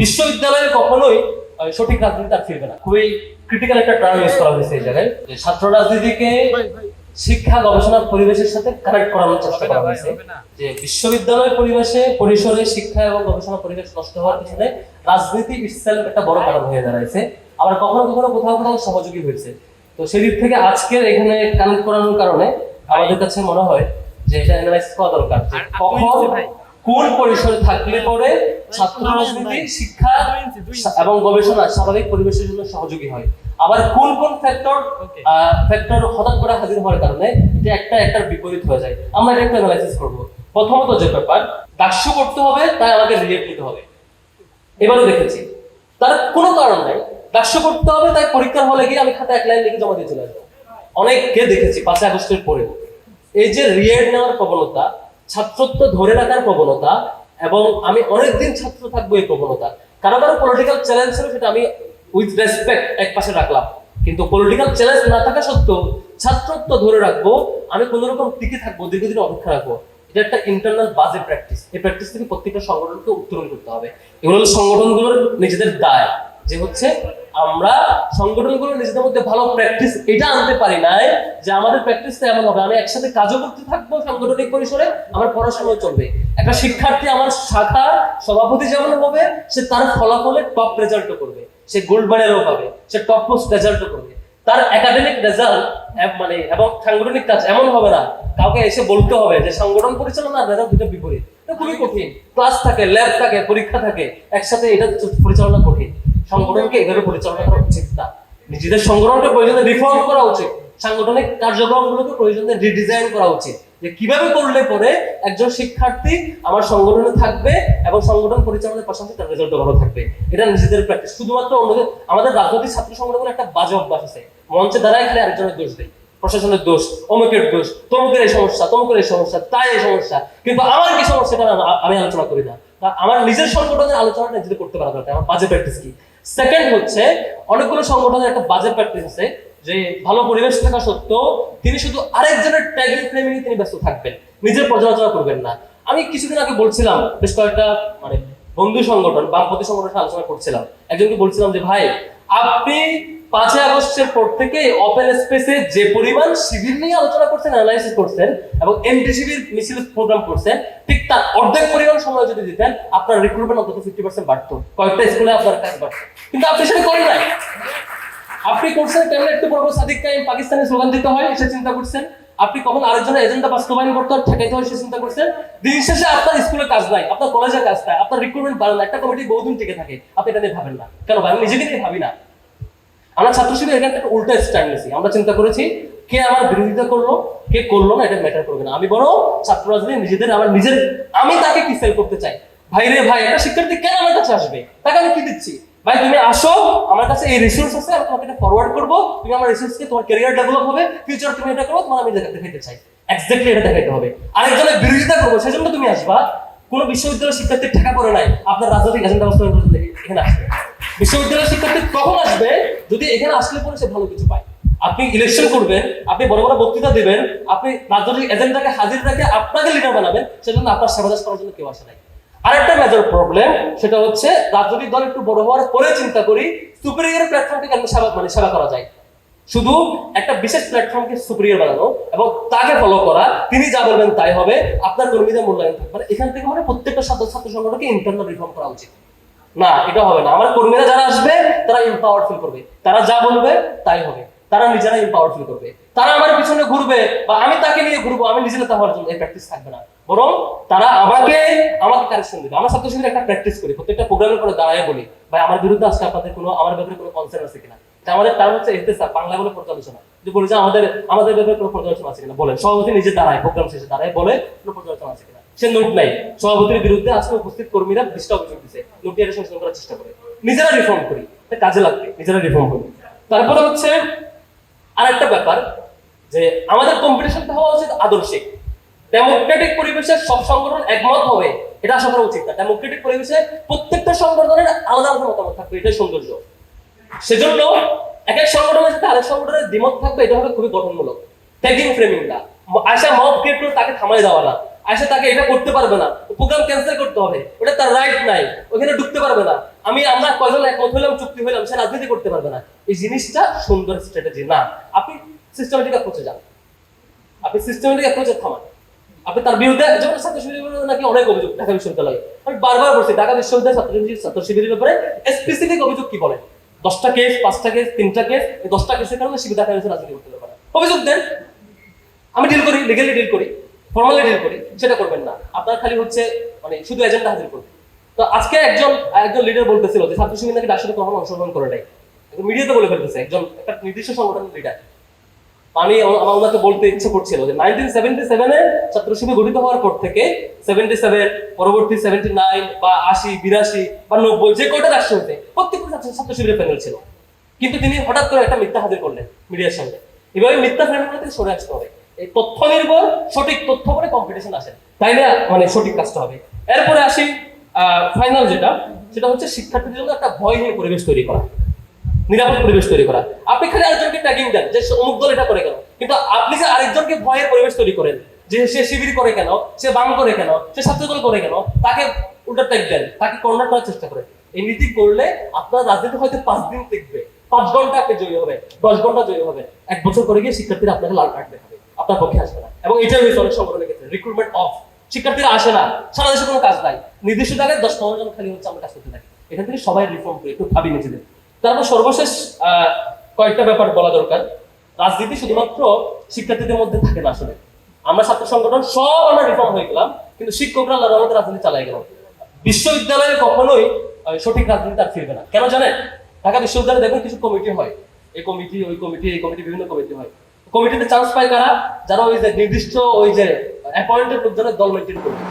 বিশ্ববিদ্যালয়ে কখনোই সঠিক রাজনীতি আর ফিরবে না। খুবই ক্রিটিক্যাল একটা টার্ম ইউজ করা হয়েছে এই জায়গায়, যে ছাত্র রাজনীতিকে শিক্ষা গবেষণার পরিবেশের সাথে কানেক্ট করানোর চেষ্টা করা হয়েছে। যে বিশ্ববিদ্যালয় পরিসরে শিক্ষা এবং গবেষণা পরিবেশ নষ্ট হওয়ার পিছনে রাজনীতি ইটসেলফ একটা বড় কারণ হয়ে দাঁড়াইছে, আবার কখনো কখনো কোথাও কোথাও সহযোগী হয়েছে। তো সেদিক থেকে আজকের এখানে কানেক্ট করানোর কারণে আমাদের কাছে মনে হয় যে এটা অ্যানালাইসিস করা দরকার, যে কখন কোন পরিসরে থাকলে পরে ছাত্র রাজনীতি শিক্ষা এবং গবেষণা স্বাভাবিক পরিবেশের জন্য সহযোগী হয়, আবার কোন কোন ফ্যাক্টর হঠাৎ করে হাজির হওয়ার কারণে এটা একটার বিপরীত হয়ে যায়। আমরা এটা একটু অ্যানালাইসিস করব। প্রথমত যে ব্যাপার, ডাকসু করতে হবে তাই আমাকে রিলেট নিতে হবে, এবারে দেখেছি তার কোনো কারণ নাই। ডাকসু করতে হবে তাই পরীক্ষার হলে গিয়ে আমি খাতা এক লাইন লিখে জমা দিয়ে চলে আসবো। অনেককে দেখেছি 5 আগস্টের পরে এই যে রিয়েট নেওয়ার প্রবণতা, ছাত্রত্ব ধরে রাখার প্রবণতা, এবং আমি অনেকদিন ছাত্র থাকবো এই প্রবণতা। কারো পলিটিক্যাল চ্যালেঞ্জ ছিল, সেটা আমি উইথ রেসপেক্ট এক পাশে রাখলাম, কিন্তু পলিটিক্যাল চ্যালেঞ্জ না থাকা সত্ত্বেও ছাত্রত্ব ধরে রাখবো, আমি কোন রকম টিকে থাকবো, দীর্ঘদিন অপেক্ষা রাখবো। এটা একটা ইন্টারনাল বাজে প্র্যাকটিস। এই প্র্যাকটিস থেকে প্রত্যেকটা সংগঠনকে উত্তরণ করতে হবে। এগুলো সংগঠনগুলোর নিজেদের দায়, যে হচ্ছে আমরা সংগঠনগুলো নিজেদের মধ্যে ভালো প্র্যাকটিস এটা আনতে পারি নাই, যে আমাদের প্র্যাকটিসটা এমন হবে আমি একসাথে কাজও করতে থাকবো সাংগঠনিক পরিসরে, আমার পড়াশোনাও চলবে। একটা শিক্ষার্থী আমার শাখার সভাপতি যেমন হবে, সে তার ফলাফলে টপ রেজাল্টও করবে, সে গোল্ড মেডেলও পাবে, সে টপ মোস্ট রেজাল্টও করবে। তার একাডেমিক রেজাল্ট এবং সাংগঠনিক কাজ এমন হবে না কাউকে এসে বলতে হবে যে সংগঠন পরিচালনা আর রেজাল্ট দুটো বিপরীত। এটা খুবই কঠিন। ক্লাস থাকে, ল্যাব থাকে, পরীক্ষা থাকে, একসাথে এটা পরিচালনা কঠিন। সংগঠনকে এভাবে পরিচালনা করা উচিত না। নিজেদের সংগঠনকে প্রয়োজনে রিফর্ম করা উচিত, সাংগঠনিক কার্যক্রমগুলোকে প্রয়োজনে রিডিজাইন করা উচিত, যে কিভাবে করলে পরে একজন শিক্ষার্থী আমার সংগঠনে থাকবে এবং সংগঠন পরিচালনার পাশাপাশি তার রেজাল্ট ভালো থাকবে। এটা নিজেদের প্র্যাকটিস। শুধুমাত্র অন্যদের, আমাদের রাজনৈতিক ছাত্র সংগঠনের একটা বাজে অভ্যাস আছে, মঞ্চে দাঁড়ায় খেলে আরেকজনের দোষ দেয়, প্রশাসনের দোষ, অমুকের দোষ, তমুকের এই সমস্যা, তমুকের এই সমস্যা, তাই এই সমস্যা, কিন্তু আমার কি সমস্যা সেটা আমি আলোচনা করি না। আমার নিজের সংগঠনের আলোচনাটা নিজে করতে পারা দরকার। আমার বাজে প্র্যাকটিস কি? সেকেন্ড হচ্ছে, অনেকগুলো সংগঠনের একটা বাজে প্র্যাকটিস আছে, যে ভালো পরিবেশ থাকা সত্ত্বেও তিনি শুধু আরেকজনের ট্যাগিং ফ্রেমিং তিনি ব্যস্ত থাকবেন, নিজের পর্যালোচনা করবেন না। আমি কিছুদিন আগে বলছিলাম, বেশ কয়েকটা বন্ধু সংগঠন, বামপন্থী সংগঠনের আলোচনা করছিলাম, একজনকে বলছিলাম যে ভাই, আপনি 5 আগস্টের পর থেকে ওপেন স্পেসে যে পরিমাণ শিবির নিয়ে আলোচনা করছেন, অ্যানালাইসিস করছেন এবং এন্টি শিবির মিছিল প্রোগ্রাম করছেন, ঠিক তার অর্ধেক পরিমাণ সময় যদি দিতেন, আপনার রিক্রুটমেন্ট অন্তত 50% বাড়তো, কয়েকটা স্কুলে আপনার কাজ বাড়তো। কিন্তু আপনি সেটা করেন নাই। আপনি করছেন কেমন একটু বড় সাদিক কায়েম পাকিস্তানের স্লোগান দিতে হয় সে চিন্তা করছেন, আপনি কখন আরেকজনের এজেন্ডা বাস্তবায়ন করতে হয় ঠেকাইতে হয় সে চিন্তা করছেন। দিন শেষে আপনার স্কুলে কাজ নাই, আপনার কলেজে কাজ নাই, আপনার রিক্রুটমেন্ট বাড়ে না, একটা কমিটি বহুদিন টিকে থাকে, আপনি এটা নিয়ে ভাবেন না কেন? আমি নিজেকে নিয়ে ভাবি না। আমরা ছাত্র শিবির এখানে একটা উল্টা স্ট্যান্ড নিয়েছি। আমরা চিন্তা করেছি কে আমার বিরোধিতা করলো, কে করলো না, এটা ম্যাটার করবে না। আমি বড় ছাত্র রাজনীতি নিজেদের, আমি তাকে কি সেল করতে চাই। ভাই রে ভাই, একটা শিক্ষার্থী কেন আমার কাছে আসবে, তাকে আমি কি দিচ্ছি? ভাই তুমি আসো, আমার কাছে এই রিসোর্স আছে, আমি তোমাকে এটা ফরওয়ার্ড করবো, তুমি আমার রিসোর্সকে, তোমার ক্যারিয়ার ডেভেলপ হবে, ফিউচার তুমি এটা করো, তোমার আমি দেখাতে চাই, এক্স্যাক্টলি এটা দেখাতে হবে। আরেকজনের বিরোধিতা করবো সেজন্য তুমি আসবা। কোনো বিশ্ববিদ্যালয়ের শিক্ষার্থীর টাকা পড়ে নাই আপনার রাজনৈতিক এজেন্ডা বাস্তবায়ন করতে এখানে আসবে। বিশ্ববিদ্যালয়ের শিক্ষার্থী কখন আসবে? যদি এখানে আসলে পরে সে ভালো কিছু পায়। আপনি ইলেকশন করবেন, আপনি বড় বড় বক্তৃতা দেবেন, আপনি রাজনৈতিক এজেন্ডাকে হাজির রেখে আপনাকে লিডার বানাবেন, সেজন্য আপনার সেবাদাস করার জন্য কেউ আসে নাই। আরেকটা মেজর প্রবলেম, সেটা হচ্ছে রাজনৈতিক দল একটু বড় হওয়ার পরে চিন্তা করি সুপিরিয়র প্ল্যাটফর্মকে কেন সেবা করা যায়। শুধু একটা বিশেষ প্ল্যাটফর্মকে সুপিরিয়র বানানো এবং তাকে ফলো করা, তিনি যা বলবেন তাই হবে, আপনার কর্মীদের মূল্যায়ন থাকবে। এখান থেকে প্রত্যেকটা ছাত্র সংগঠনকে ইন্টারনাল রিফর্ম করা উচিত। না, এটা হবে না। আমার কর্মীরা যারা আসবে তারা এম্পাওয়ার্ড ফিল করবে, তারা যা বলবে তাই হবে, তারা নিজেরা এম্পাওয়ার্ড ফিল করবে। তারা আমার পিছনে ঘুরবে বা আমি তাকে নিয়ে ঘুরবো, আমি নিজে নেতা হওয়ার জন্য এই প্র্যাকটিস থাকবে না, বরং তারা আমাকে কারেকশন দেবে। আমরা ছাত্র শিবির একটা প্র্যাকটিস করি, প্রত্যেকটা প্রোগ্রামের পরে দাঁড়ায় বলি, ভাই আমার বিরুদ্ধে আজকে আপনাদের আমার ব্যাপারে কোনো কনসার্ন আছে কিনা। আমাদের টার্ম হচ্ছে ইহতেসাব, বাংলা বলে পর্যালোচনা। যদি বলি যে আমাদের ব্যাপারে কোনো পর্যালোচনা আছে কিনা, বলেন। সভাপতি নিজে দাঁড়ায়, প্রোগ্রাম শেষে দাঁড়ায় বলে কোনো পর্যালোচনা আছে কিনা। সে নোট নাই, সভাপতির বিরুদ্ধে আজকে উপস্থিত কর্মীরা 20টা অভিযোগ দিচ্ছে, নোট দিয়ে সংশোধন করার চেষ্টা করে। নিজেরা রিফর্ম করি, কাজে লাগবে, নিজেরা রিফর্ম করি। তারপরে হচ্ছে আরেকটা ব্যাপার, যে আমাদের কম্পিটিশনটা হওয়া উচিত আদর্শিক। ডেমোক্রেটিক পরিবেশে সব সংগঠন একমত হবে এটা আশা করা উচিত না। ডেমোক্রেটিক পরিবেশে প্রত্যেকটা সংগঠনের আলাদা আলাদা মতামত থাকবে, এটাই সৌন্দর্য। সেজন্য এক এক সংগঠনের সাথে আরেক সংগঠনের দ্বিমত থাকবে, এটা হবে খুবই গঠনমূলক। ট্যাগিং ফ্রেমিং না, আশা মব ক্রিয়েট করে তাকে থামাই দেওয়া না। আসে তাকে এটা করতে পারবে না, প্রোগ্রাম ক্যান্সেল করতে হবে, ওটা তার রাইট নাই, ওখানে ঢুকতে পারবে না, আমরা কয়জন একমত হইলাম, চুক্তি হইলাম, সে রাজনীতি করতে পারবে না। এই জিনিসটা সুন্দর স্ট্র্যাটেজি না। আপনি সিস্টেমেটিক অ্যাপ্রোচে যান, আপনি সিস্টেমেটিক অ্যাপ্রোচে থামান। আপনি তার বিরুদ্ধে, যেমন ছাত্র শিবিরের বিরুদ্ধে নাকি অনেক অভিযোগ ঢাকা বিশ্ববিদ্যালয়ে, আমি বারবার বলছি ঢাকা বিশ্ববিদ্যালয়ের ছাত্র শিবিরের ব্যাপারে স্পেসিফিক অভিযোগ কি বলে, 10টা কেস, 5টা কেস, 3টা কেস, এই 10টা কেসের কারণে শিবির ঢাকা বিশ্ববিদ্যালয়ে রাজনীতি করতে পারবে না। অভিযোগ দেন, আমি ডিল করি, লিগালি ডিল করি, ফর্মালি ডিল করি, সেটা করবেন না। আপনার খালি হচ্ছে মানে শুধু এজেন্ডা হাজির করবে। তো আজকে একজন লিডার বলতেছিল যে ছাত্র শিবির নাকি ডাকসুতে কখনো অংশগ্রহণ করে নাই, মিডিয়াতে বলে ফেলতেছে একজন একটা নির্দিষ্ট সংগঠনের লিডার। আমার ওনাকে বলতে ইচ্ছে করছিল যে 1977 এ ছাত্র শিবির গঠিত হওয়ার পর থেকে 77, পরবর্তী 79 বা 80, 82 বা 90 যে কয়টা রাষ্ট্র হতে প্রত্যেকটা ছাত্র শিবিরের প্যানেল ছিল, কিন্তু তিনি হঠাৎ করে একটা মিথ্যা হাজির করলেন মিডিয়ার সামনে। এভাবে মিথ্যা প্যানেল থেকে সরে আসতে হবে। এই তথ্য নির্ভর সঠিক তথ্য করে কম্পিটিশন আসে, তাইলে মানে সঠিক কাজটা হবে। এরপরে আসি ফাইনাল যেটা, সেটা হচ্ছে শিক্ষার্থীদের জন্য একটা ভয়হীন পরিবেশ তৈরি করা, নিরাপদ পরিবেশ তৈরি করা। আপনি খালি আরেকজনকে ট্যাগিং দেন যে অমুক দল এটা করে কেন, কিন্তু আপনি যে আরেকজনকে ভয়ের পরিবেশ তৈরি করেন যে সে শিবির করে কেন, সে বাম করে কেন, সে ছাত্রদল করে কেন, তাকে উল্টা ট্যাগ দেন, তাকে কর্নার করার চেষ্টা করেন। এই নীতি করলে আপনার রাজনীতি হয়তো 5 দিন টিকবে, 5 ঘন্টা আপনি জয়ী হবে, 10 ঘন্টা জয়ী হবে, 1 বছর করে গিয়ে শিক্ষার্থীরা আপনাকে লাল কার্ড দেখাবে, আপনার পক্ষে আসবে না। এবং এটাই হয়েছে অনেক সংগঠনের ক্ষেত্রে, রিক্রুটমেন্ট অফ, শিক্ষার্থীরা আসে না, সারা দেশে কোনো কাজ নাই, নির্দিষ্ট জায়গায় 10-15 জন খালি হচ্ছে আমরা কাজ করতে থাকি। এখান থেকে সবাই রিফর্ম করে একটু ভাবি নিজেদের। তারপর সর্বশেষ কয়েকটা ব্যাপার বলা দরকার। রাজনীতি শুধুমাত্র শিক্ষার্থীদের মধ্যে থাকে না। আসলে আমরা ছাত্র সংগঠন সব আমরা রিফর্ম হয়ে গেলাম, কিন্তু শিক্ষকরা আল্লাহর রহমতে রাজনীতি চালাই গেল। বিশ্ববিদ্যালয়ে কখনোই সঠিক রাজনীতি আর ফিরবে না। কেন জানেন? ঢাকা বিশ্ববিদ্যালয়ে দেখবেন কিছু কমিটি হয়, এই কমিটি, ওই কমিটি, এই কমিটি, বিভিন্ন কমিটি হয়। কমিটিতে চান্স পায় কারা? যারা ওই যে নির্দিষ্ট ওই যে অ্যাপয়েন্টেড লোকজনের দল মেনটেন করবে।